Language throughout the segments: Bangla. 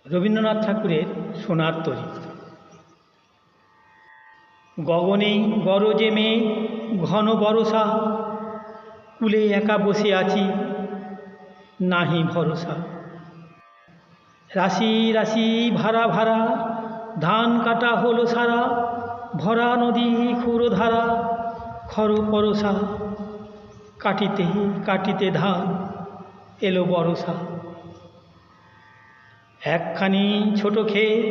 রবীন্দ্রনাথ ঠাকুরের সোনার তরী। গগনে গরজে মেঘ ঘন বরষা, কূলে একা বসে আছি নাহি ভরসা। রাশি রাশি ভাড়া ভাড়া ধান কাটা হলো সারা, ভরা নদী ক্ষুরধারা খর পরশা। কাটিতে কাটিতে ধান এলো বরষা। একখানি ছোট ক্ষেত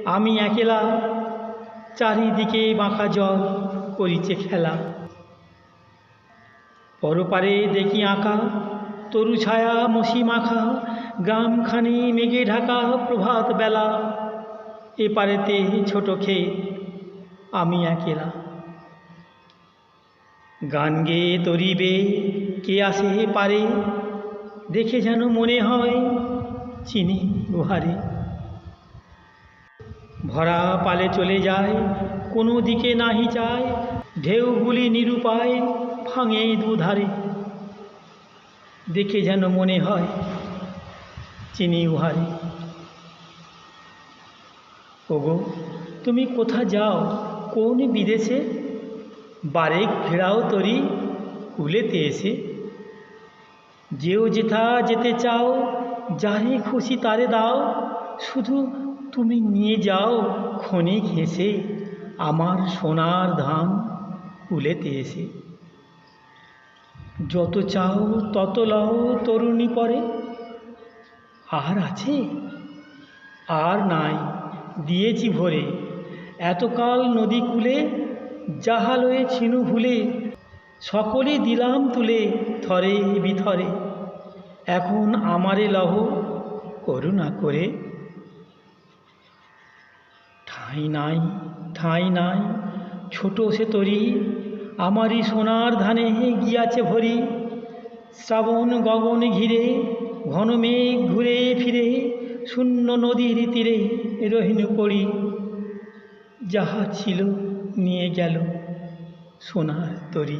আমি একেলা, চারিদিকে বাঁকা জল করিছে খেলা। পরপারে দেখি আঁকা তরু ছায়া মসি মাখা, গ্রামখানি মেঘে ঢাকা প্রভাত বেলা। এপারেতে ছোট ক্ষেত আমি একেলা। গান গেয়ে তরিবে কে আসে পারে, দেখে যেন মনে হয় চিনি গুহারে। ভরা পালে চলে যায় কোনো দিকে নাহি চায়, ঢেউগুলি নিরুপায় ভাঙে দুধারে। দেখে যেন মনে হয় চিনি উহারে। ওগো তুমি কোথা যাও কোন বিদেশে, বারেক ফেরাও তরি কুলেতে এসে। যেও যেথা যেতে চাও যারে খুশি তারে দাও, শুধু তুমি নিয়ে যাও ক্ষণিক হেসে আমার সোনার ধান কুলেতে এসে। যত চাও তত লও তরুণী পরে, আর আছে আর নাই দিয়েছি ভরে। এতকাল নদী কূলে জাহালয়ে ছিনু ভুলে, সকলে দিলাম তুলে থরে বিথরে। এখন আমারে লহ করুণা করে। ঠাঁই নাই ঠাঁই নাই ছোট সে তরি, আমারই সোনার ধানে গিয়াছে ভরি। শ্রাবণ গগন ঘিরে ঘন মেঘ ঘুরে ফিরে, শূন্য নদীর তীরে রহিনু পড়ি। যাহা ছিল নিয়ে গেল সোনার তরী।